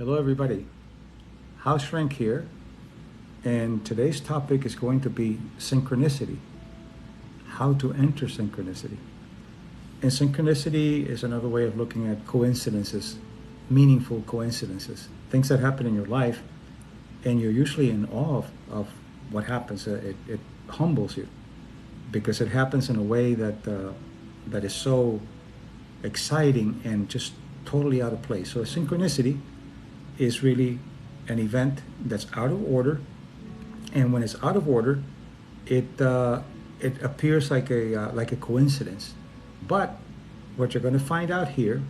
Hello everybody, House Frank here, and today's topic is going to be synchronicity, how to enter synchronicity. And synchronicity is another way of looking at coincidences, meaningful coincidences, things that happen in your life, and you're usually in awe of what happens. It humbles you because it happens in a way that is so exciting and just totally out of place. So a synchronicity is really an event that's out of order, and when it's out of order, it appears like a coincidence. But what you're going to find out here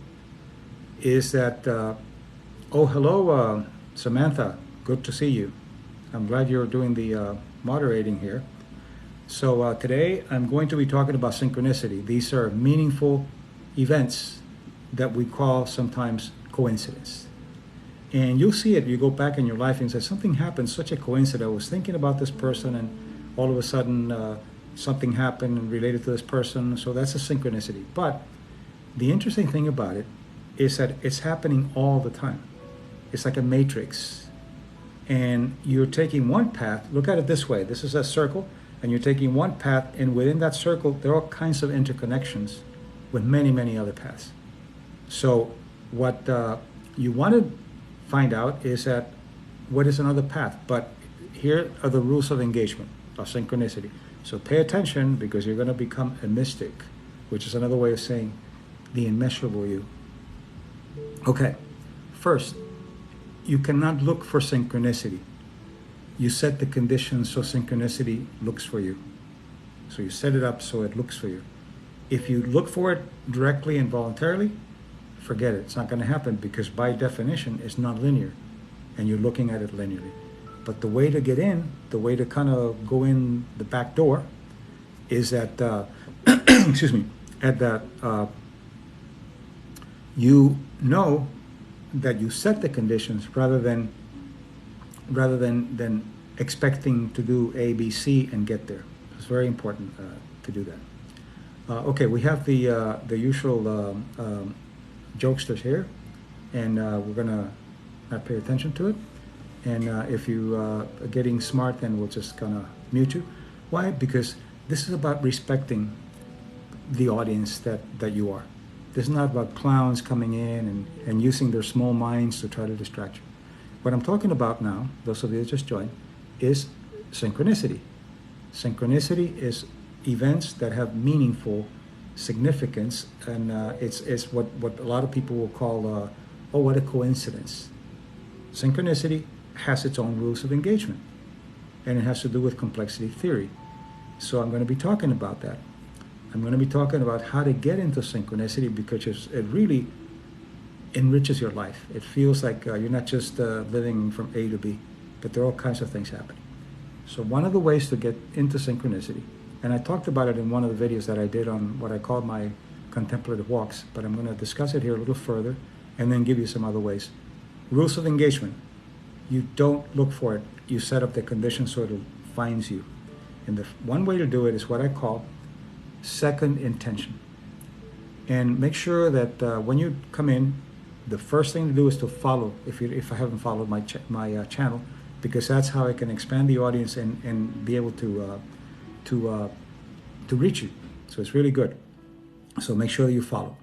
is that oh, hello, Samantha, good to see you. I'm glad you're doing the moderating here. So today I'm going to be talking about synchronicity. These are meaningful events that we call sometimes coincidence. And you'll see it. You go back in your life and say, something happened, such a coincidence. I was thinking about this person, and all of a sudden something happened related to this person. So that's a synchronicity. But the interesting thing about it is that it's happening all the time. It's like a matrix. And you're taking one path. Look at it this way. This is a circle, and you're taking one path, and within that circle, there are all kinds of interconnections with many, many other paths. So what you want to find out is that what is another path. But here are the rules of engagement, of synchronicity. So pay attention, because you're going to become a mystic, which is another way of saying the immeasurable you. Okay, first, you cannot look for synchronicity. You set the conditions so synchronicity looks for you. So you set it up so it looks for you. If you look for it directly and voluntarily, forget it. It's not going to happen, because by definition it's not linear, and you're looking at it linearly. But the way to get in, the way to kind of go in the back door, is that excuse me, at that you know that you set the conditions rather than expecting to do A, B, C and get there. It's very important to do that. Okay, we have the usual jokesters here, and we're gonna not pay attention to it. And if you are getting smart, then we'll just gonna mute you. Why? Because this is about respecting the audience that you are. This is not about clowns coming in and using their small minds to try to distract you. What I'm talking about now, those of you that just joined, is synchronicity. Synchronicity is events that have meaningful significance, and it's what a lot of people will call, oh, what a coincidence. Synchronicity has its own rules of engagement, and it has to do with complexity theory. So I'm going to be talking about that. I'm going to be talking about how to get into synchronicity, because it really enriches your life. It feels like you're not just living from A to B, but there are all kinds of things happening. So one of the ways to get into synchronicity, and I talked about it in one of the videos that I did on what I call my contemplative walks, but I'm going to discuss it here a little further and then give you some other ways. Rules of engagement. You don't look for it. You set up the conditions so it finds you. And the one way to do it is what I call second intention. And make sure that when you come in, the first thing to do is to follow, if I haven't followed my channel, because that's how I can expand the audience and be able to reach you. So it's really good. So make sure you follow.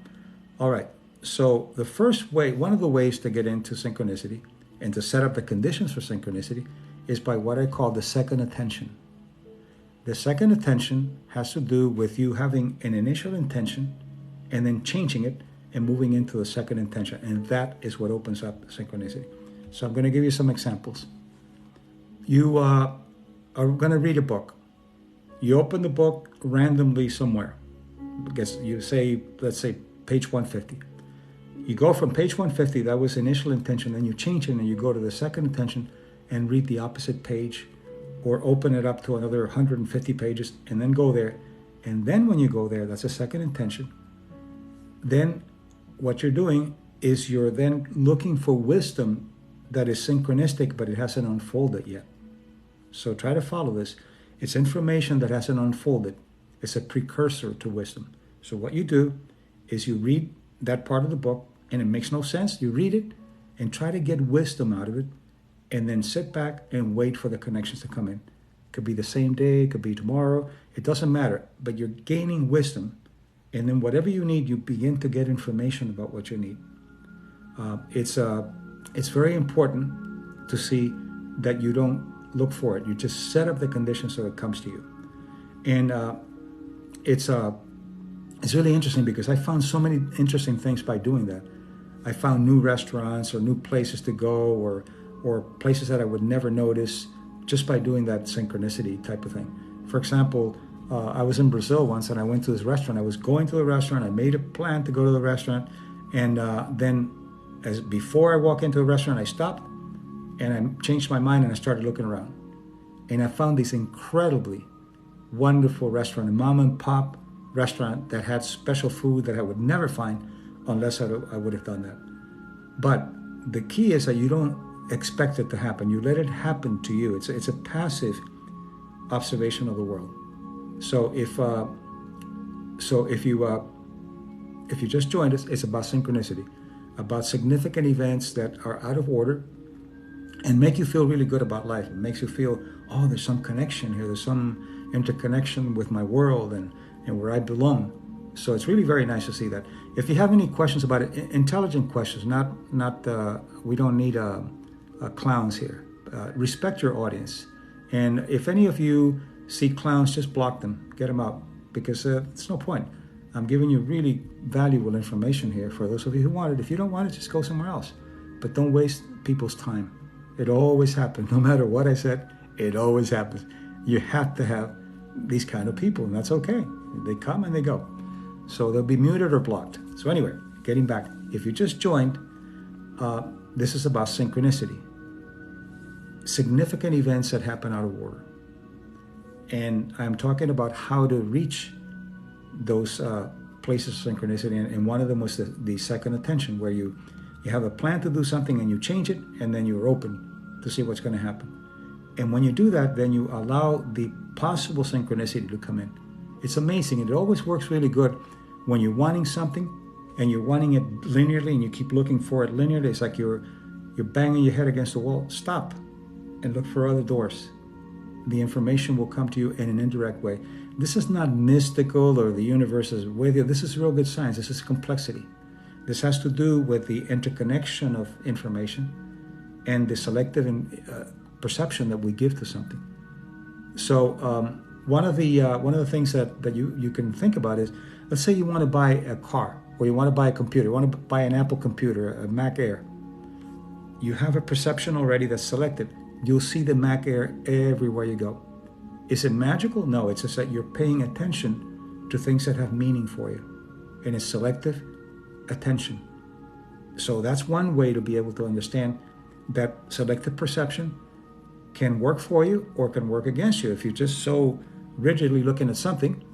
All right. So the first way, one of the ways to get into synchronicity and to set up the conditions for synchronicity, is by what I call the second attention. The second attention has to do with you having an initial intention and then changing it and moving into the second intention. And that is what opens up synchronicity. So I'm going to give you some examples. You are going to read a book. You open the book randomly somewhere. Because you say, let's say, page 150. You go from page 150, that was initial intention, then you change it and you go to the second intention and read the opposite page, or open it up to another 150 pages and then go there. And then when you go there, that's a second intention. Then what you're doing is you're then looking for wisdom that is synchronistic, but it hasn't unfolded yet. So try to follow this. It's information that hasn't unfolded. It's a precursor to wisdom. So what you do is you read that part of the book, and it makes no sense. You read it, and try to get wisdom out of it, and then sit back and wait for the connections to come in. It could be the same day, it could be tomorrow, it doesn't matter, but you're gaining wisdom, and then whatever you need, you begin to get information about what you need. It's very important to see that you don't look for it. You just set up the conditions so it comes to you. And it's really interesting because I found so many interesting things by doing that. I found new restaurants or new places to go, or places that I would never notice just by doing that synchronicity type of thing. For example, I was in Brazil once and I went to this restaurant. I was going to the restaurant. I made a plan to go to the restaurant. And then before I walk into the restaurant, I stopped and I changed my mind and I started looking around. And I found this incredibly wonderful restaurant, a mom and pop restaurant that had special food that I would never find unless I would have done that. But the key is that you don't expect it to happen. You let it happen to you. It's a passive observation of the world. So if you just joined us, it's about synchronicity, about significant events that are out of order and make you feel really good about life. It makes you feel, oh, there's some connection here. There's some interconnection with my world and where I belong. So it's really very nice to see that. If you have any questions about it, intelligent questions, we don't need clowns here. Respect your audience. And if any of you see clowns, just block them, get them out, because it's no point. I'm giving you really valuable information here for those of you who want it. If you don't want it, just go somewhere else. But don't waste people's time. It always happens. No matter what I said, it always happens. You have to have these kind of people, and that's okay. They come and they go. So they'll be muted or blocked. So anyway, getting back. If you just joined, this is about synchronicity. Significant events that happen out of order. And I'm talking about how to reach those places of synchronicity. And one of them was the second attention, where you have a plan to do something and you change it, and then you're open to see what's going to happen. And when you do that, then you allow the possible synchronicity to come in. It's amazing. It always works really good when you're wanting something and you're wanting it linearly and you keep looking for it linearly. It's like you're banging your head against the wall. Stop and look for other doors. The information will come to you in an indirect way. This is not mystical or the universe is with you. This is real good science. This is complexity. This has to do with the interconnection of information and the selective perception that we give to something. So one of the things that you can think about is, let's say you want to buy a car, or you want to buy a computer, you want to buy an Apple computer, a Mac Air. You have a perception already that's selected. You'll see the Mac Air everywhere you go. Is it magical? No, it's just that you're paying attention to things that have meaning for you. And it's selective attention. So that's one way to be able to understand that selective perception can work for you or can work against you. If you're just so rigidly looking at something,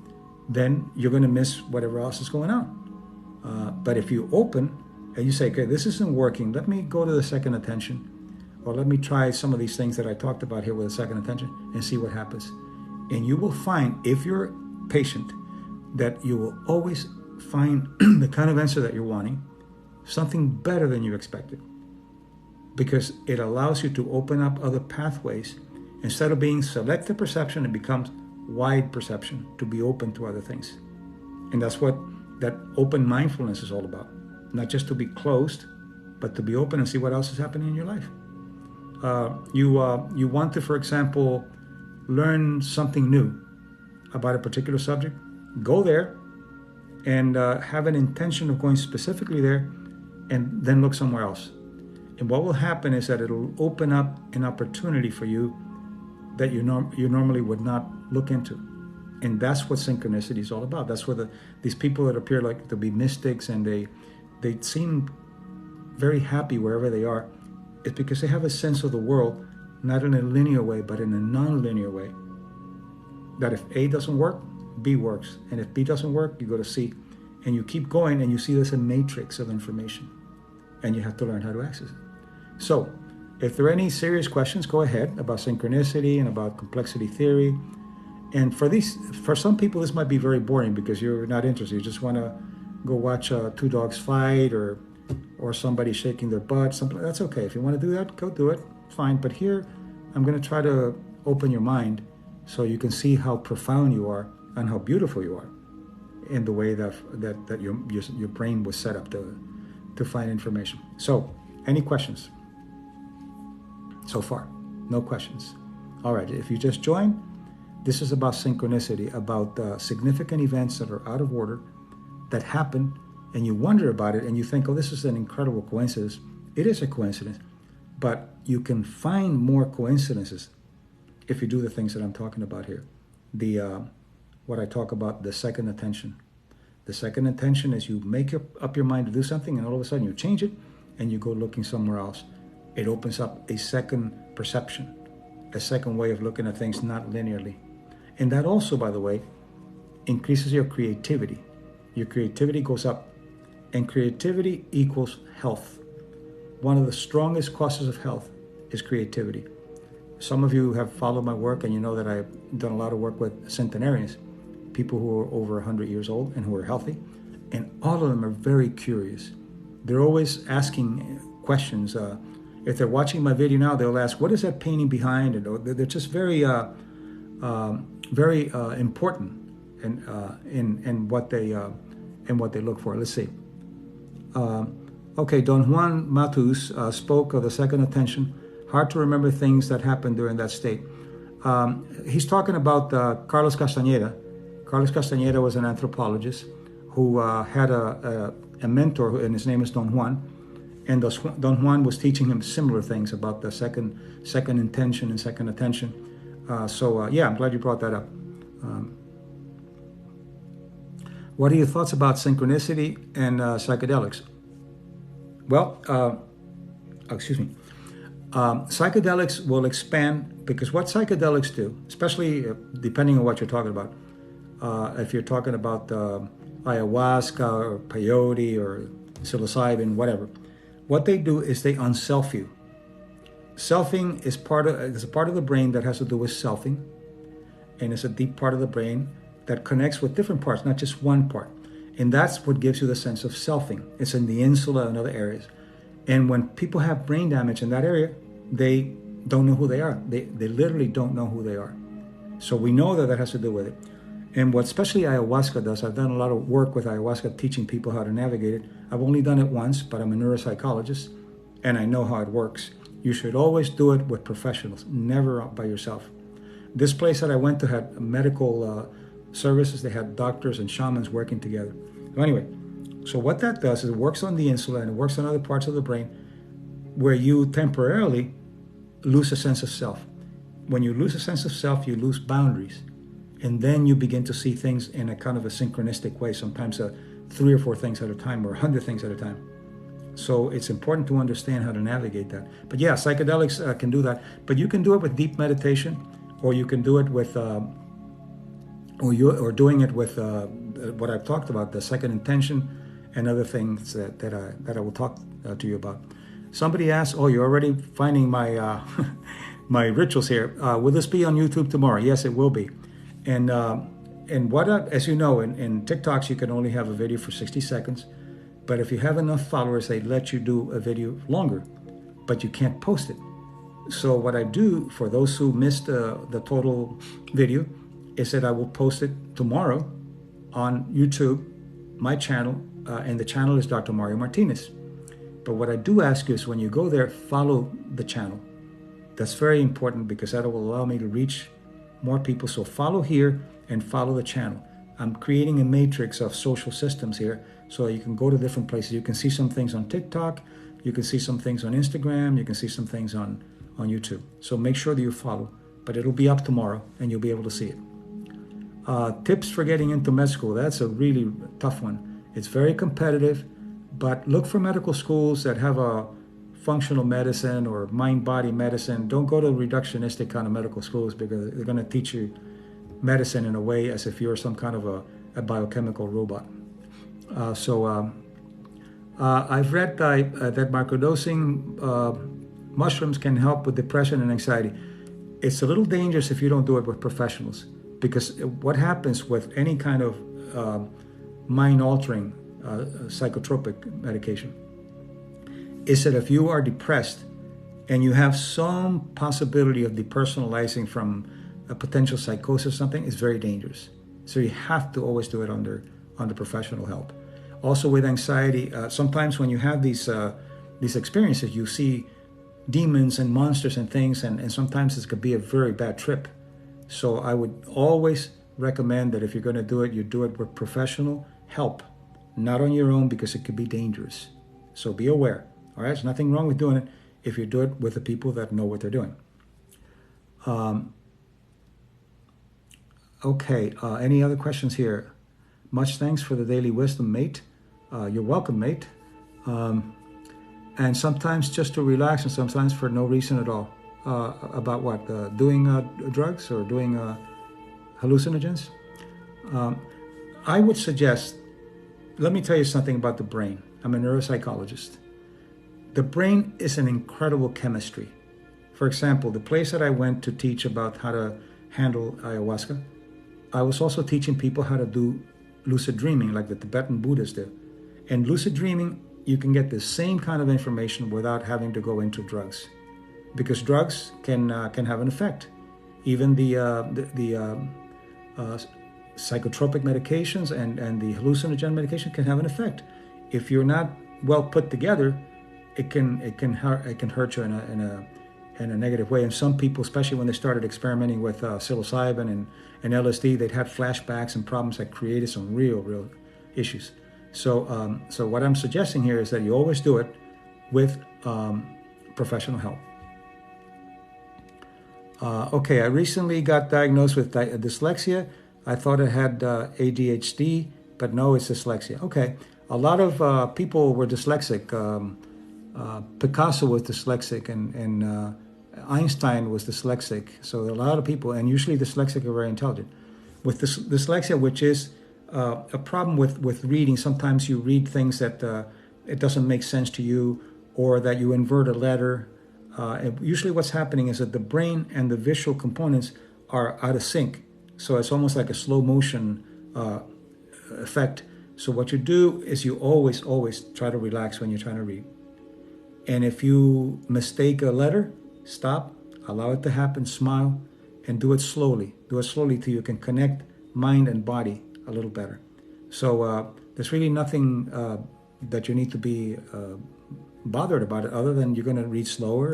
then you're going to miss whatever else is going on. But if you open and you say, okay, this isn't working, let me go to the second attention, or let me try some of these things that I talked about here with the second attention and see what happens. And you will find, if you're patient, that you will always find the kind of answer that you're wanting, something better than you expected. Because it allows you to open up other pathways. Instead of being selective perception, it becomes wide perception, to be open to other things. And that's what that open mindfulness is all about. Not just to be closed, but to be open and see what else is happening in your life. You want to, for example, learn something new about a particular subject. Go there and have an intention of going specifically there, and then look somewhere else. And what will happen is that it'll open up an opportunity for you that you normally would not look into. And that's what synchronicity is all about. That's where these people that appear like to be mystics and they seem very happy wherever they are, is because they have a sense of the world, not in a linear way, but in a non-linear way. That if A doesn't work, B works. And if B doesn't work, you go to C. And you keep going and you see there's a matrix of information. And you have to learn how to access it. So, if there are any serious questions, go ahead about synchronicity and about complexity theory. And for some people, this might be very boring because you're not interested. You just want to go watch two dogs fight or or somebody shaking their butt, something, that's okay. If you want to do that, go do it, fine. But here, I'm going to try to open your mind so you can see how profound you are and how beautiful you are in the way that your brain was set up to find information. So, any questions so far? No questions. All right, if you just joined, this is about synchronicity, about significant events that are out of order that happen, and you wonder about it and you think, oh, this is an incredible coincidence. It is a coincidence, but you can find more coincidences if you do the things that I'm talking about here. What I talk about, the second attention. The second attention is you make up your mind to do something, and all of a sudden you change it and you go looking somewhere else. It opens up a second perception, a second way of looking at things, not linearly. And that also, by the way, increases your creativity. Your creativity goes up, and creativity equals health. One of the strongest causes of health is creativity. Some of you have followed my work and you know that I've done a lot of work with centenarians, people who are over 100 years old and who are healthy, and all of them are very curious. They're always asking questions. If they're watching my video now, they'll ask, what is that painting behind? And they're just very important in what they look for. Let's see. Okay, Don Juan Matus spoke of the second attention. Hard to remember things that happened during that state. He's talking about Carlos Castaneda. Carlos Castaneda was an anthropologist who had a mentor, and his name is Don Juan. And Don Juan was teaching him similar things about the second intention and second attention. Yeah, I'm glad you brought that up. What are your thoughts about synchronicity and psychedelics? Well, psychedelics will expand, because what psychedelics do, especially depending on what you're talking about, if you're talking about ayahuasca or peyote or psilocybin, whatever, what they do is they unself you. Selfing is a part of the brain that has to do with selfing, and it's a deep part of the brain that connects with different parts, not just one part. And that's what gives you the sense of selfing. It's in the insula and other areas. And when people have brain damage in that area, they don't know who they are. They literally don't know who they are. So we know that has to do with it. And what especially ayahuasca does, I've done a lot of work with ayahuasca teaching people how to navigate it. I've only done it once, but I'm a neuropsychologist and I know how it works. You should always do it with professionals, never by yourself. This place that I went to had medical services. They had doctors and shamans working together. So anyway, so what that does is it works on the insula and it works on other parts of the brain where you temporarily lose a sense of self. When you lose a sense of self, you lose boundaries. And then you begin to see things in a kind of a synchronistic way, sometimes 3 or 4 things at a time or 100 things at a time. So it's important to understand how to navigate that. But yeah, psychedelics can do that. But you can do it with deep meditation, or you can do it with, or doing it with what I've talked about, the second intention and other things that I will talk to you about. Somebody asked, oh, you're already finding my my rituals here. Will this be on YouTube tomorrow? Yes, it will be. And what, as you know, in TikToks, you can only have a video for 60 seconds. But if you have enough followers, they let you do a video longer, but you can't post it. So what I do for those who missed the total video is that I will post it tomorrow on YouTube, my channel, and the channel is Dr. Mario Martinez. But what I do ask you is when you go there, follow the channel. That's very important because that will allow me to reach more people. So follow here and follow the channel. I'm creating a matrix of social systems here so you can go to different places. You can see some things on TikTok, you can see some things on Instagram, you can see some things on YouTube. So make sure that you follow, but it'll be up tomorrow and you'll be able to see it. Tips for getting into med school, that's a really tough one. It's very competitive, but look for medical schools that have a functional medicine or mind-body medicine. Don't go to reductionistic kind of medical schools because they're going to teach you medicine in a way as if you're some kind of a biochemical robot. I've read that microdosing mushrooms can help with depression and anxiety. It's a little dangerous if you don't do it with professionals, because what happens with any kind of mind-altering psychotropic medication is that if you are depressed and you have some possibility of depersonalizing from a potential psychosis or something, it's very dangerous. So you have to always do it under professional help. Also with anxiety, sometimes when you have these experiences, you see demons and monsters and things, and sometimes this could be a very bad trip. So I would always recommend that if you're going to do it, you do it with professional help, not on your own, because it could be dangerous. So be aware. All right, there's nothing wrong with doing it if you do it with the people that know what they're doing. Okay, any other questions here? Much thanks for the daily wisdom, mate. You're welcome, mate. And sometimes just to relax, and sometimes for no reason at all. About what? Doing drugs or doing hallucinogens? I would suggest, let me tell you something about the brain. I'm a neuropsychologist. The brain is an incredible chemistry. For example, the place that I went to teach about how to handle ayahuasca, I was also teaching people how to do lucid dreaming, like the Tibetan Buddhists do. And lucid dreaming, you can get the same kind of information without having to go into drugs, because drugs can have an effect. Even the psychotropic medications and the hallucinogen medication can have an effect. If you're not well put together, it can hurt you in a negative way. And some people, especially when they started experimenting with psilocybin and LSD, they'd had flashbacks and problems that created some real issues. So what I'm suggesting here is that you always do it with professional help. Okay, I recently got diagnosed with dyslexia. I thought I had ADHD, but no, it's dyslexia. Okay, a lot of people were dyslexic. Picasso was dyslexic, and Einstein was dyslexic. So a lot of people, and usually dyslexic are very intelligent. With dyslexia, which is a problem with reading, sometimes you read things that it doesn't make sense to you, or that you invert a letter. Usually what's happening is that the brain and the visual components are out of sync. So it's almost like a slow motion effect. So what you do is you always try to relax when you're trying to read. And if you mistake a letter, stop, allow it to happen, smile, and do it slowly. Do it slowly till you can connect mind and body a little better. So there's really nothing that you need to be bothered about it, other than you're going to read slower,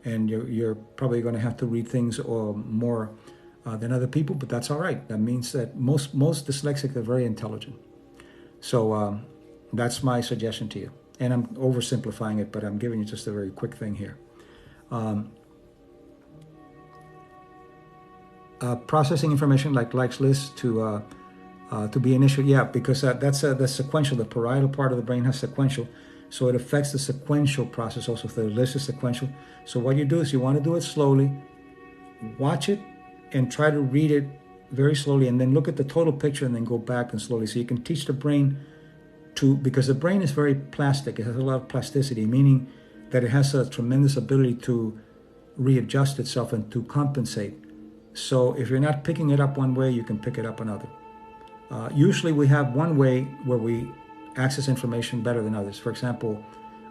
and you're probably going to have to read things more than other people, but that's all right. That means that most dyslexics are very intelligent. So that's my suggestion to you. And I'm oversimplifying it, but I'm giving you just a very quick thing here. Processing information like likes lists to be an issue, yeah, because that's sequential. The parietal part of the brain has sequential, so it affects the sequential process also. If the list is sequential, so what you do is you want to do it slowly, watch it, and try to read it very slowly, and then look at the total picture, and then go back and slowly. So you can teach the brain because the brain is very plastic. It has a lot of plasticity, meaning that it has a tremendous ability to readjust itself and to compensate. So if you're not picking it up one way, you can pick it up another. Usually we have one way where we access information better than others. For example,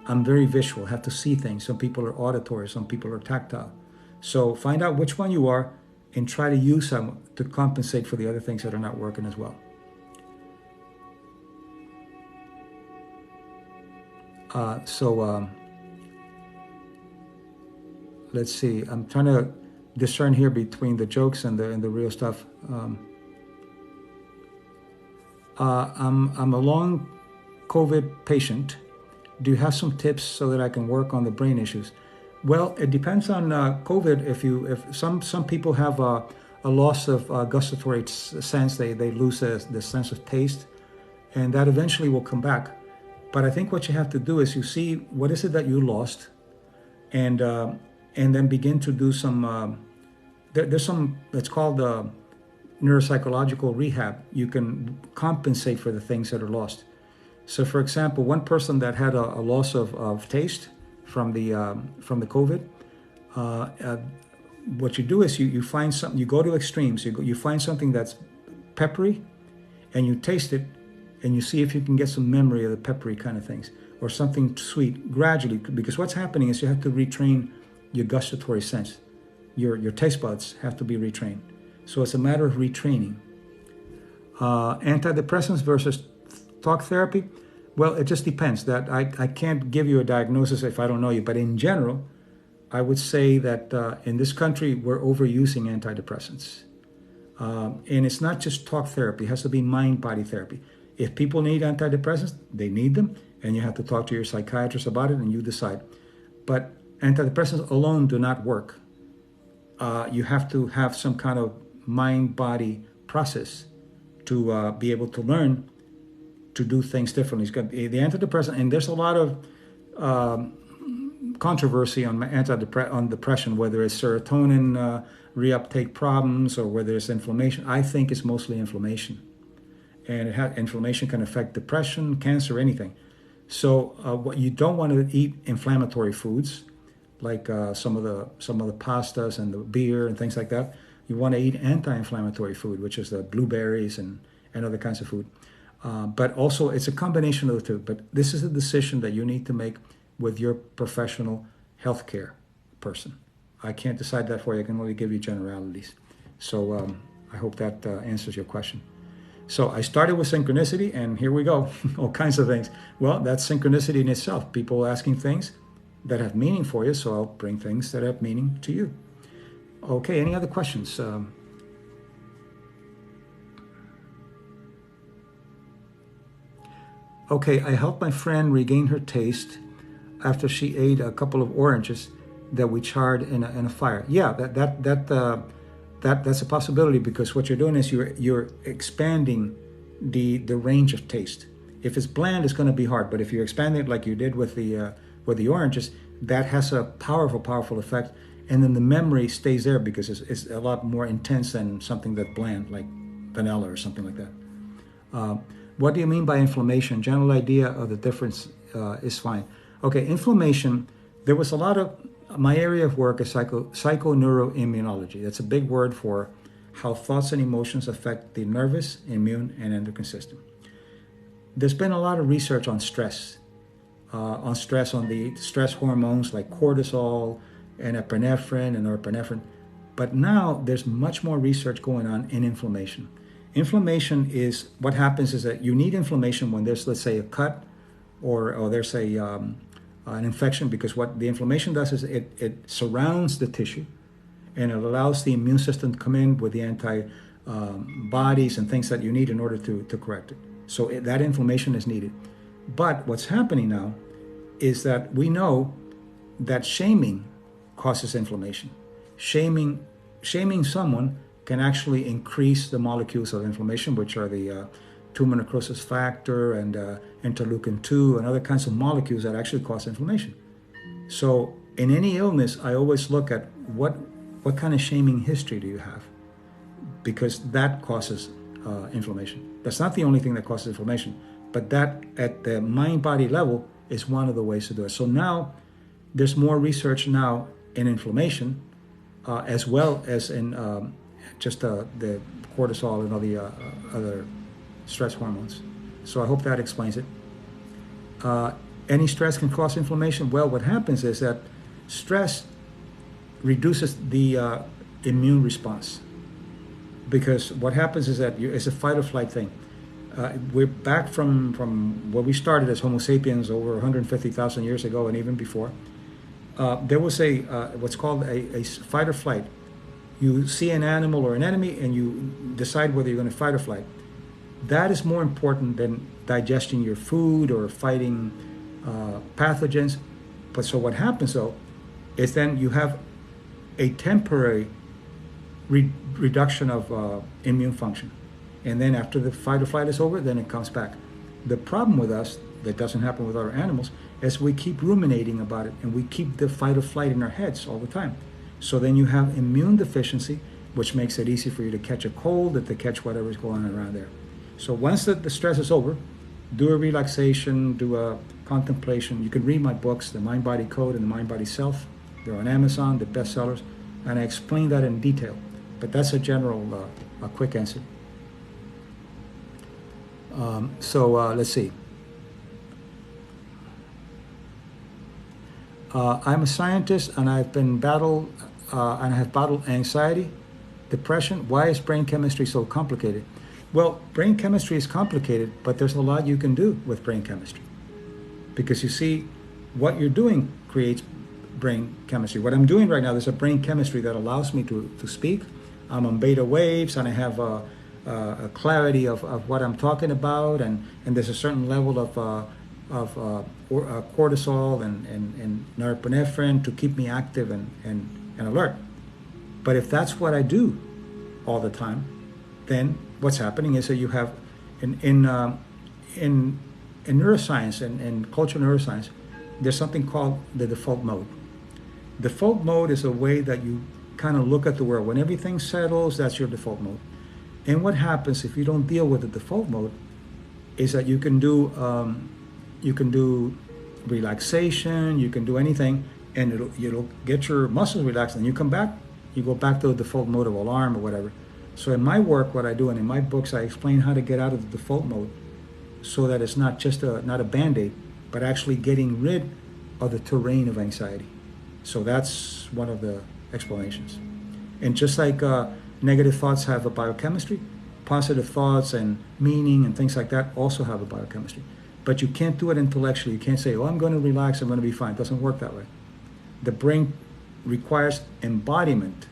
I'm very visual, have to see things. Some people are auditory, some people are tactile. So find out which one you are and try to use them to compensate for the other things that are not working as well. Let's see. I'm trying to discern here between the jokes and the real stuff. I'm a long COVID patient. Do you have some tips so that I can work on the brain issues? Well, it depends on COVID. If some people have a loss of gustatory sense, they lose the sense of taste, and that eventually will come back. But I think what you have to do is you see what is it that you lost, and then begin to do some. There's some that's called Neuropsychological Rehab. You can compensate for the things that are lost. So, for example, one person that had a loss of taste from the COVID, what you do is you find something. You go to extremes. You find something that's peppery, and you taste it, and you see if you can get some memory of the peppery kind of things. or something sweet gradually, because what's happening is you have to retrain your gustatory sense. Your taste buds have to be retrained. So it's a matter of retraining. Antidepressants versus talk therapy, well, it just depends. That I can't give you a diagnosis if I don't know you, but in general, I would say that in this country, we're overusing antidepressants. And it's not just talk therapy, it has to be mind-body therapy. If people need antidepressants, they need them, and you have to talk to your psychiatrist about it and you decide. But antidepressants alone do not work. You have to have some kind of mind-body process to be able to learn to do things differently. It's got the antidepressant, and there's a lot of controversy on on depression, whether it's serotonin reuptake problems or whether it's inflammation. I think it's mostly inflammation, and inflammation can affect depression, cancer, anything. So what you don't want to eat inflammatory foods like some of the pastas and the beer and things like that. You want to eat anti-inflammatory food, which is the blueberries and other kinds of food. But also, it's a combination of the two. But this is a decision that you need to make with your professional healthcare person. I can't decide that for you. I can only give you generalities. So I hope that answers your question. So I started with synchronicity, and here we go. All kinds of things. Well, that's synchronicity in itself. People asking things that have meaning for you, so I'll bring things that have meaning to you. Okay, any other questions? Okay, I helped my friend regain her taste after she ate a couple of oranges that we charred in a fire. Yeah, that's a possibility, because what you're doing is you're expanding the range of taste. If it's bland, it's going to be hard, but if you expand it like you did with the oranges, that has a powerful effect, and then the memory stays there because it's a lot more intense than something that's bland, like vanilla or something like that. What do you mean by inflammation? General idea of the difference is fine. Okay, inflammation, there was a lot of, my area of work is psychoneuroimmunology. That's a big word for how thoughts and emotions affect the nervous, immune, and endocrine system. There's been a lot of research on stress, on the stress hormones like cortisol and epinephrine and norepinephrine. But now there's much more research going on in inflammation. Inflammation is, what happens is that you need inflammation when there's, let's say, a cut or there's an infection, because what the inflammation does is it surrounds the tissue and it allows the immune system to come in with the antibodies and things that you need in order to correct it. So that inflammation is needed. But what's happening now is that we know that shaming causes inflammation. Shaming someone can actually increase the molecules of inflammation, which are the tumor necrosis factor and interleukin-2 and other kinds of molecules that actually cause inflammation. So in any illness, I always look at what kind of shaming history do you have, because that causes inflammation. That's not the only thing that causes inflammation, but that at the mind-body level is one of the ways to do it. So now there's more research now in inflammation as well as in just the cortisol and all the other stress hormones. So I hope that explains it. Any stress can cause inflammation. Well, what happens is that stress reduces the immune response, because what happens is that it's a fight or flight thing. We're back from where we started as Homo sapiens over 150,000 years ago and even before. There was what's called a fight or flight. You see an animal or an enemy and you decide whether you're going to fight or flight. That is more important than digesting your food or fighting pathogens. But so what happens though is then you have a temporary reduction of immune function. And then after the fight or flight is over, then it comes back. The problem with us, that doesn't happen with other animals, is we keep ruminating about it and we keep the fight or flight in our heads all the time. So then you have immune deficiency, which makes it easy for you to catch a cold and to catch whatever's going on around there. So once the stress is over, do a relaxation, do a contemplation. You can read my books, The Mind-Body Code and The Mind-Body Self. They're on Amazon, the bestsellers, and I explain that in detail. But that's a general, a quick answer. Let's see. I'm a scientist, and I've been battled, and I have battled anxiety, depression. Why is brain chemistry so complicated? Well, brain chemistry is complicated, but there's a lot you can do with brain chemistry. Because you see, what you're doing creates brain chemistry. What I'm doing right now, there's a brain chemistry that allows me to speak. I'm on beta waves, and I have a clarity of what I'm talking about, and there's a certain level of cortisol and norepinephrine to keep me active and alert. But if that's what I do all the time, then what's happening is that you have in neuroscience and cultural neuroscience, there's something called the default mode. Default mode is a way that you kind of look at the world. When everything settles, that's your default mode. And what happens if you don't deal with the default mode is that you can do relaxation, you can do anything, and it'll get your muscles relaxed, and you come back, you go back to the default mode of alarm or whatever. So in my work, what I do, and in my books, I explain how to get out of the default mode so that it's not just not a Band-Aid, but actually getting rid of the terrain of anxiety. So that's one of the explanations. And just like negative thoughts have a biochemistry, positive thoughts and meaning and things like that also have a biochemistry. But you can't do it intellectually. You can't say, oh, I'm going to relax, I'm going to be fine. It doesn't work that way. The brain requires embodiment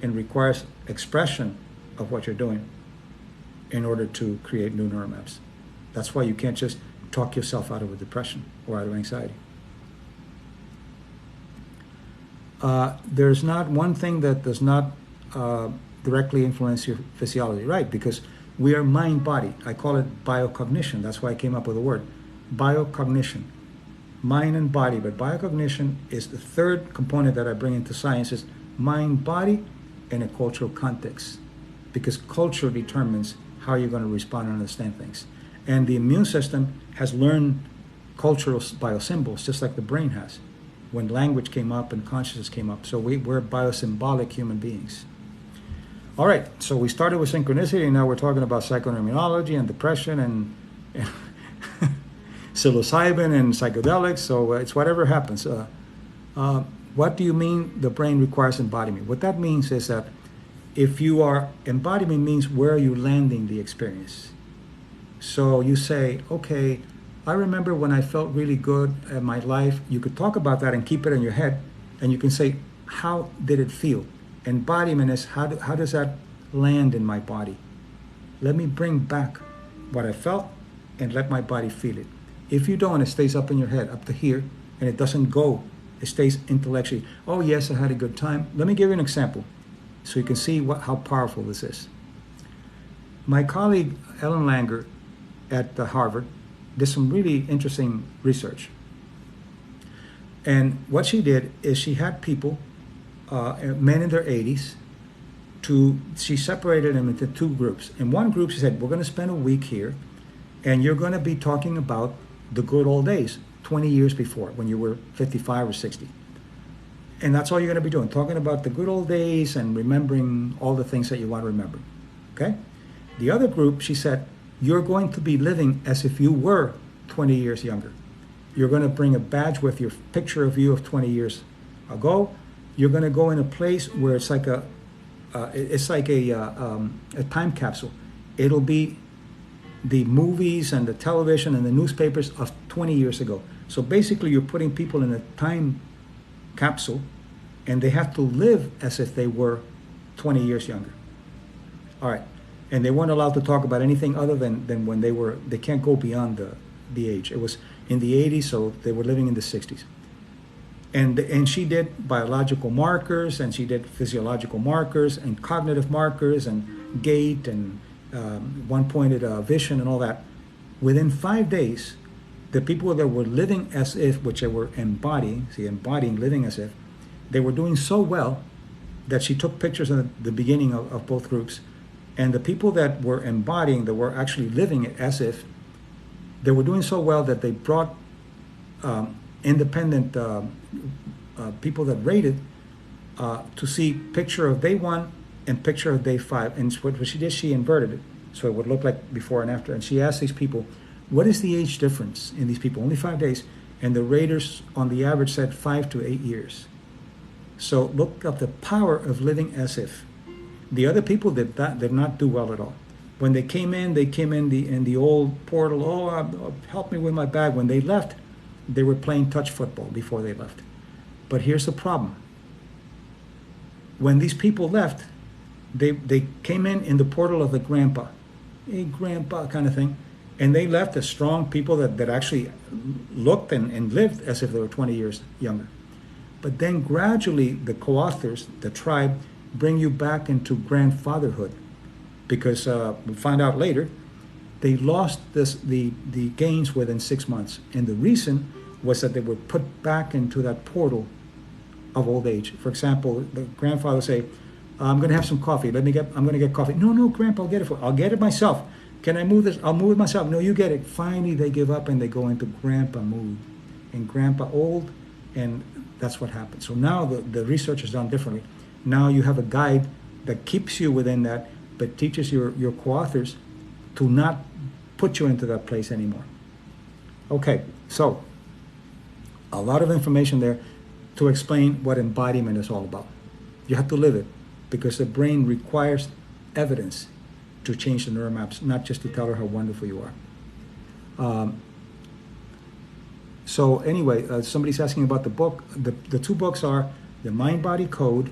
and requires expression of what you're doing in order to create new neural maps. That's why you can't just talk yourself out of a depression or out of anxiety. There's not one thing that does not directly influence your physiology, right? Because we are mind-body. I call it biocognition. That's why I came up with the word. Biocognition. Mind and body. But biocognition is the third component that I bring into science, is mind, body, and a cultural context. Because culture determines how you're going to respond and understand things. And the immune system has learned cultural biosymbols, just like the brain has, when language came up and consciousness came up. So we're biosymbolic human beings. All right, so we started with synchronicity, and now we're talking about psychoneuroimmunology and depression and psilocybin and psychedelics. So it's whatever happens. What do you mean the brain requires embodiment? What that means is that if you are, embodiment means where are you landing the experience. So you say, okay, I remember when I felt really good at my life. You could talk about that and keep it in your head, and you can say, how did it feel? Embodiment is how does that land in my body? Let me bring back what I felt and let my body feel it. If you don't, it stays up in your head, up to here, and it doesn't go. It stays intellectually. Oh yes, I had a good time. Let me give you an example so you can see how powerful this is. My colleague Ellen Langer at Harvard did some really interesting research. And what she did is she had people, men in their 80s, she separated them into two groups. In one group, she said, we're going to spend a week here, and you're going to be talking about the good old days, 20 years before, when you were 55 or 60. And that's all you're going to be doing, talking about the good old days and remembering all the things that you want to remember. Okay? The other group, she said, you're going to be living as if you were 20 years younger. You're going to bring a badge with your picture of you of 20 years ago. You're going to go in a place where it's like a time capsule. It'll be the movies and the television and the newspapers of 20 years ago. So basically, you're putting people in a time capsule, and they have to live as if they were 20 years younger. All right. And they weren't allowed to talk about anything other than when they can't go beyond the age. It was in the 80s, so they were living in the 60s. And she did biological markers, and she did physiological markers, and cognitive markers, and gait, and one-pointed vision, and all that. Within 5 days, the people that were living as if, which they were embodying, living as if, they were doing so well that she took pictures at the beginning of both groups. And the people that were embodying, that were actually living it as if, they were doing so well that they brought independent people that rated to see picture of day 1 and picture of day 5. And what she did, she inverted it. So it would look like before and after. And she asked these people, what is the age difference in these people? Only 5 days. and the raters on the average said 5 to 8 years. So look at the power of living as if. The other people did not do well at all. When they came in the old portal. Oh, help me with my bag. When they left, they were playing touch football before they left. But here's the problem. When these people left, they came in the portal of the grandpa, hey grandpa kind of thing, and they left as strong people that actually looked and lived as if they were 20 years younger. But then gradually the co-authors, the tribe, bring you back into grandfatherhood, because we'll find out later, they lost the gains within 6 months. And the reason was that they were put back into that portal of old age. For example, the grandfather say, I'm going to have some coffee. I'm going to get coffee. No, Grandpa, I'll get it myself. Can I move this? I'll move it myself. No, you get it. Finally, they give up and they go into Grandpa mood. And Grandpa old, and that's what happens. So now the research is done differently. Now you have a guide that keeps you within that, but teaches your co-authors to not put you into that place anymore. Okay, so a lot of information there to explain what embodiment is all about. You have to live it, because the brain requires evidence to change the neural maps, not just to tell her how wonderful you are. So anyway, somebody's asking about the book. The two books are The Mind-Body Code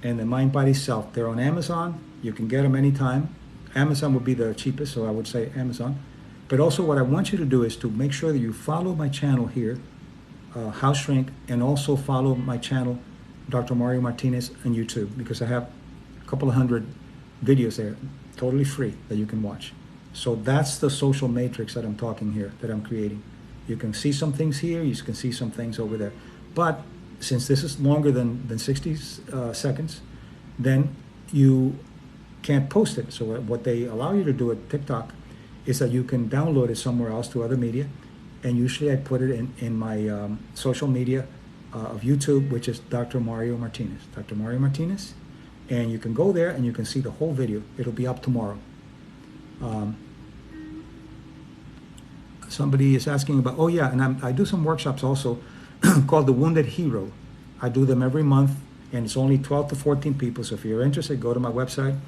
and The Mind-Body Self. They're on Amazon. You can get them anytime. Amazon would be the cheapest, so I would say Amazon. But also what I want you to do is to make sure that you follow my channel here, House Shrink, and also follow my channel, Dr. Mario Martinez, on YouTube, because I have a couple of hundred videos there, totally free, that you can watch. So that's the social matrix that I'm talking here, that I'm creating. You can see some things here, you can see some things over there. But since this is longer than 60 seconds, then you can't post it. So what they allow you to do at TikTok is that you can download it somewhere else to other media. And usually I put it in my social media of YouTube, which is Dr. Mario Martinez. Dr. Mario Martinez. And you can go there and you can see the whole video. It'll be up tomorrow. Somebody is asking about, oh yeah, and I do some workshops also called The Wounded Hero. I do them every month, and it's only 12 to 14 people. So if you're interested, go to my website,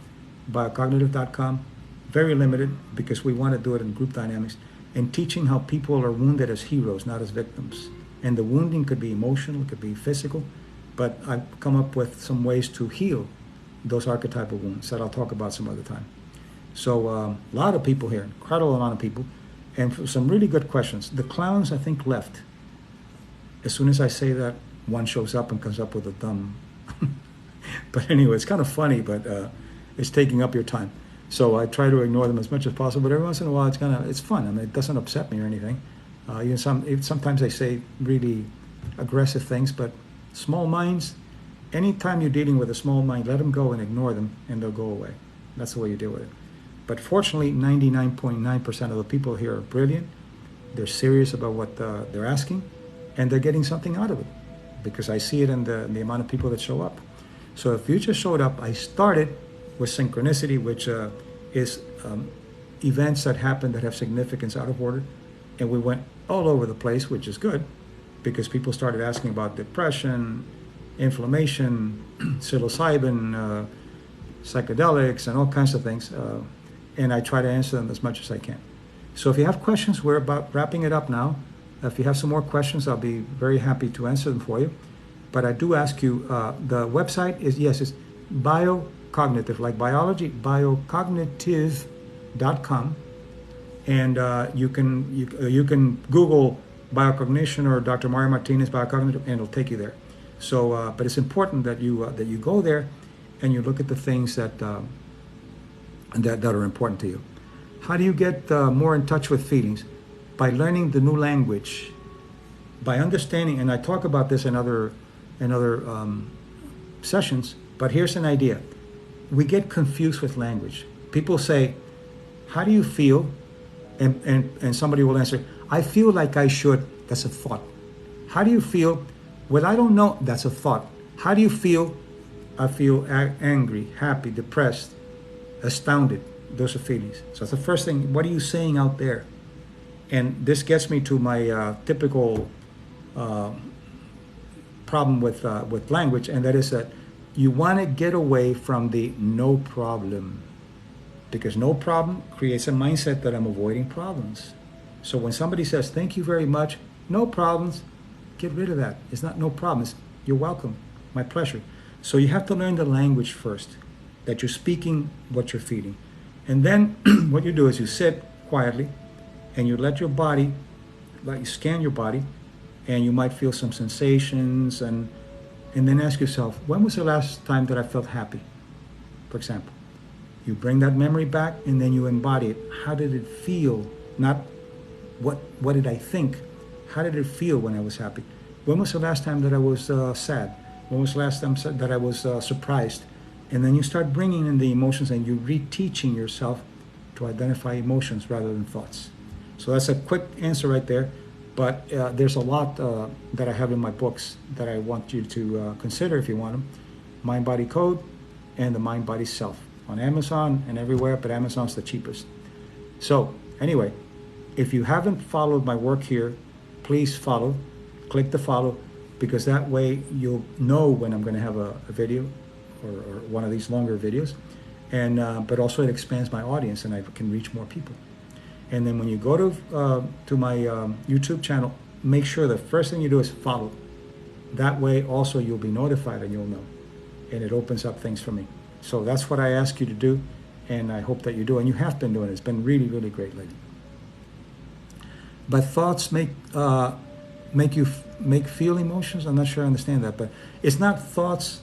biocognitive.com. Very limited, because we want to do it in group dynamics, and teaching how people are wounded as heroes, not as victims. And the wounding could be emotional, it could be physical, but I've come up with some ways to heal those archetypal wounds that I'll talk about some other time. So a lot of people here, incredible amount of people, and some really good questions. The clowns, I think, left. As soon as I say that, one shows up and comes up with a dumb. But anyway, it's kind of funny, but it's taking up your time. So I try to ignore them as much as possible, but every once in a while it's fun. I mean, it doesn't upset me or anything. Sometimes they say really aggressive things, but small minds, anytime you're dealing with a small mind, let them go and ignore them, and they'll go away. That's the way you deal with it. But fortunately, 99.9% of the people here are brilliant. They're serious about what they're asking, and they're getting something out of it, because I see it in the amount of people that show up. So if you just showed up, I started with Synchronicity, which is events that happen that have significance out of order. And we went all over the place, which is good, because people started asking about depression, inflammation, psilocybin, psychedelics, and all kinds of things. And I try to answer them as much as I can. So if you have questions, we're about wrapping it up now. If you have some more questions, I'll be very happy to answer them for you. But I do ask you, the website is, yes, it's Biocognitive, like biology, biocognitive.com. And you can Google Biocognition or Dr. Mario Martinez Biocognitive, and it'll take you there. So, but it's important that you go there and you look at the things that are important to you. How do you get more in touch with feelings? By learning the new language, by understanding, and I talk about this in other sessions. But here's an idea: we get confused with language. People say, "How do you feel?" And somebody will answer, "I feel like I should." That's a thought. How do you feel? Well, I don't know. That's a thought. How do you feel? I feel angry, happy, depressed, astounded. Those are feelings. So that's the first thing. What are you saying out there? And this gets me to my typical problem with language, and that is that you want to get away from the no problem, because no problem creates a mindset that I'm avoiding problems. So when somebody says, thank you very much, no problems, get rid of that. It's not no problems. You're welcome. My pleasure. So you have to learn the language first, that you're speaking what you're feeling. And then what you do is you sit quietly and you let your body, like you scan your body, and you might feel some sensations, and then ask yourself, when was the last time that I felt happy, for example? You bring that memory back and then you embody it. How did it feel? Not what did I think? How did it feel when I was happy? When was the last time that I was sad? When was the last time that I was surprised? And then you start bringing in the emotions and you're reteaching yourself to identify emotions rather than thoughts. So that's a quick answer right there. But there's a lot that I have in my books that I want you to consider if you want them. Mind Body Code and the Mind Body Self on Amazon and everywhere, but Amazon's the cheapest. So anyway, if you haven't followed my work here, please follow. Click the follow, because that way you'll know when I'm going to have a video or one of these longer videos. And but also it expands my audience and I can reach more people. And then when you go to my YouTube channel, make sure the first thing you do is follow. That way also you'll be notified and you'll know. And it opens up things for me. So that's what I ask you to do, and I hope that you do. And you have been doing it. It's been really, really great lately. But thoughts make you feel emotions. I'm not sure I understand that, but it's not thoughts,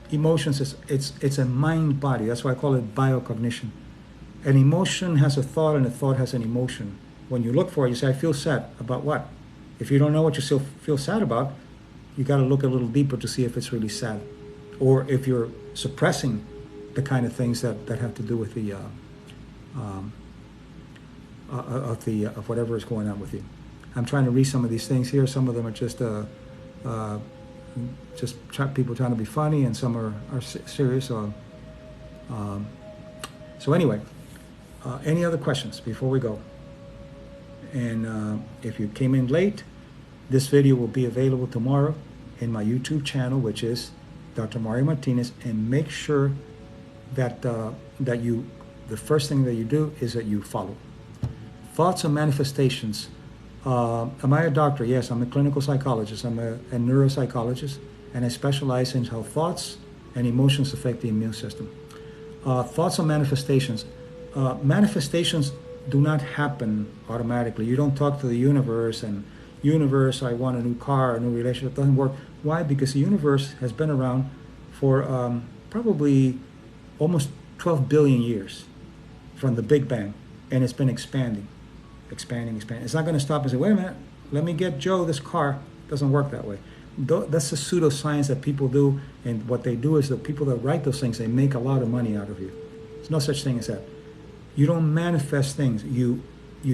emotions. It's a mind body. That's why I call it biocognition. An emotion has a thought, and a thought has an emotion. When you look for it, you say, I feel sad. About what? If you don't know what you still feel sad about, you got to look a little deeper to see if it's really sad. Or if you're suppressing the kind of things that have to do with the of whatever is going on with you. I'm trying to read some of these things here. Some of them are just people trying to be funny, and some are serious. So anyway, any other questions before we go? And if you came in late, this video will be available tomorrow in my YouTube channel, which is Dr. Mario Martinez. And make sure that the first thing that you do is that you follow. Thoughts and manifestations. Am I a doctor? Yes, I'm a clinical psychologist. I'm a neuropsychologist, and I specialize in how thoughts and emotions affect the immune system. Thoughts and manifestations. Manifestations do not happen automatically. You don't talk to the universe and, universe, I want a new car, a new relationship. It doesn't work. Why? Because the universe has been around for probably almost 12 billion years from the Big Bang, and it's been expanding. It's not going to stop and say, wait a minute, let me get Joe this car. It doesn't work that way. That's the pseudoscience that people do, and what they do is the people that write those things, they make a lot of money out of you. There's no such thing as that. You don't manifest things. You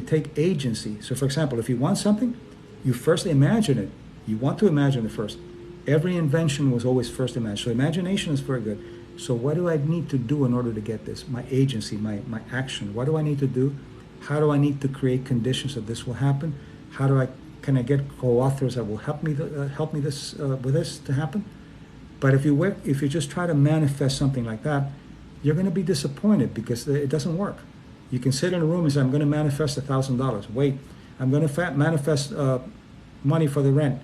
take agency. So for example, if you want something, you first imagine it. You want to imagine it first. Every invention was always first imagined. So imagination is very good. So what do I need to do in order to get this? My agency, my action. What do I need to do? How do I need to create conditions that this will happen? Can I get co-authors that will help me with this to happen? But if you just try to manifest something like that, you're going to be disappointed because it doesn't work. You can sit in a room and say, I'm going to manifest $1,000. Wait, I'm going to manifest money for the rent.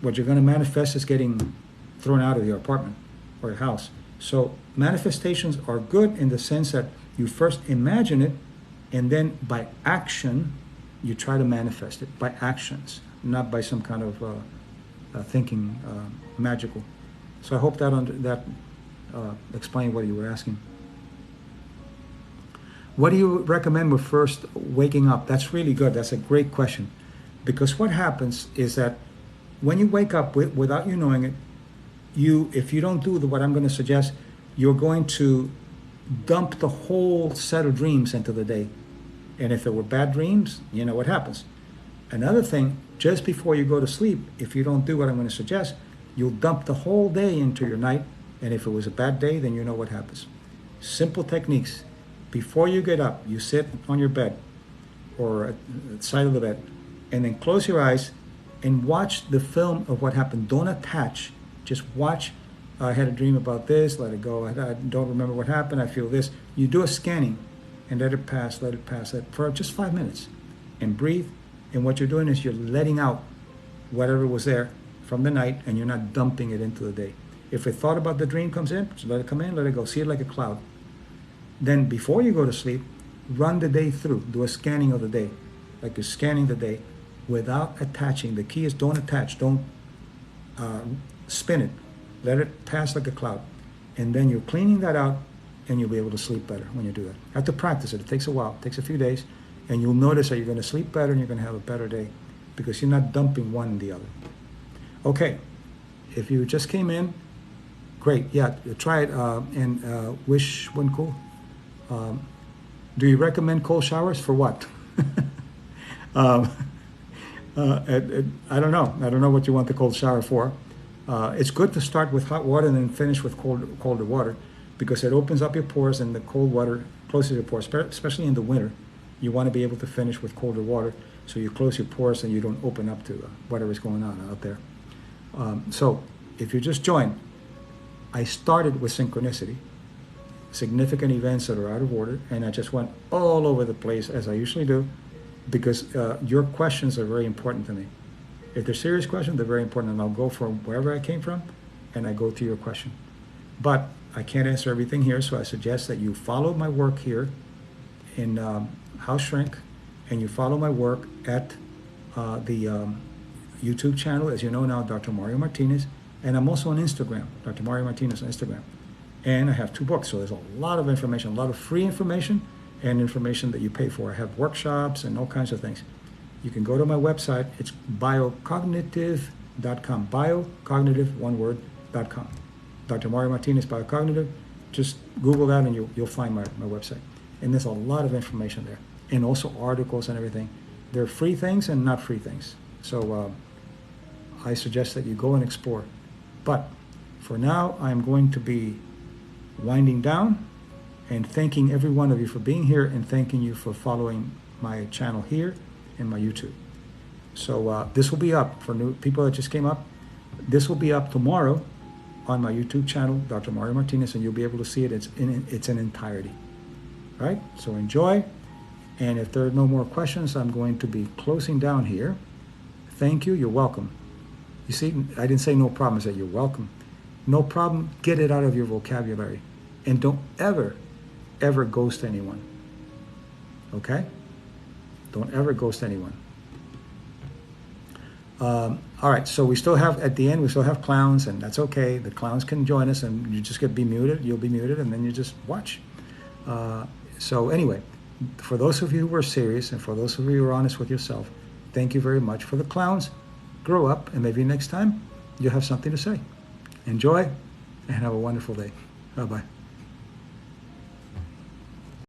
What you're going to manifest is getting thrown out of your apartment or your house. So manifestations are good in the sense that you first imagine it, and then by action, you try to manifest it by actions, not by some kind of thinking magical. So I hope that explained what you were asking. What do you recommend with first waking up? That's really good. That's a great question. Because what happens is that when you wake up without you knowing it, if you don't do what I'm going to suggest, you're going to dump the whole set of dreams into the day. And if there were bad dreams, you know what happens. Another thing, just before you go to sleep, if you don't do what I'm going to suggest, you'll dump the whole day into your night. And if it was a bad day, then you know what happens. Simple techniques. Before you get up, you sit on your bed or at the side of the bed, and then close your eyes and watch the film of what happened. Don't attach. Just watch. I had a dream about this. Let it go. I don't remember what happened. I feel this. You do a scanning and let it pass for just 5 minutes and breathe. And what you're doing is you're letting out whatever was there from the night, and you're not dumping it into the day. If a thought about the dream comes in, just let it come in, let it go. See it like a cloud. Then before you go to sleep, run the day through. Do a scanning of the day, like you're scanning the day without attaching. The key is don't attach. Don't spin it. Let it pass like a cloud. And then you're cleaning that out, and you'll be able to sleep better when you do that. You have to practice it. It takes a while. It takes a few days. And you'll notice that you're going to sleep better and you're going to have a better day because you're not dumping one in the other. Okay, if you just came in, great. Yeah, try it and wish one cool. Do you recommend cold showers for what? I don't know. I don't know what you want the cold shower for. It's good to start with hot water and then finish with colder water because it opens up your pores and the cold water closes your pores, especially in the winter. You want to be able to finish with colder water so you close your pores and you don't open up to whatever's going on out there. So if you just joined, I started with synchronicity, significant events that are out of order, and I just went all over the place as I usually do because your questions are very important to me. If they're serious questions, they're very important, and I'll go from wherever I came from and I go to your question. But I can't answer everything here, so I suggest that you follow my work here in House Shrink, and you follow my work at the YouTube channel, as you know now, Dr. Mario Martinez, and I'm also on Instagram, Dr. Mario Martinez on Instagram. And I have 2 books, so there's a lot of information, a lot of free information and information that you pay for. I have workshops and all kinds of things. You can go to my website. It's biocognitive.com, biocognitive, one word.com. Dr. Mario Martinez, Biocognitive. Just Google that and you'll find my website. And there's a lot of information there, and also articles and everything. There are free things and not free things. So I suggest that you go and explore. But for now, I'm going to be winding down and thanking every one of you for being here and thanking you for following my channel here and my YouTube. So this will be up for new people that just came up. This will be up tomorrow on my YouTube channel, Dr. Mario Martinez, and you'll be able to see it. It's in entirety. Right? So enjoy. And if there are no more questions, I'm going to be closing down here. Thank you. You're welcome. You see, I didn't say no problem. I said you're welcome. No problem. Get it out of your vocabulary. And don't ever, ever ghost anyone. Okay? Don't ever ghost anyone. All right. So we still have, at the end, we still have clowns, and that's okay. The clowns can join us, and you just be muted. You'll be muted, and then you just watch. So anyway, for those of you who are serious and for those of you who are honest with yourself, thank you very much. For the clowns, grow up, and maybe next time you'll have something to say. Enjoy and have a wonderful day. Bye-bye.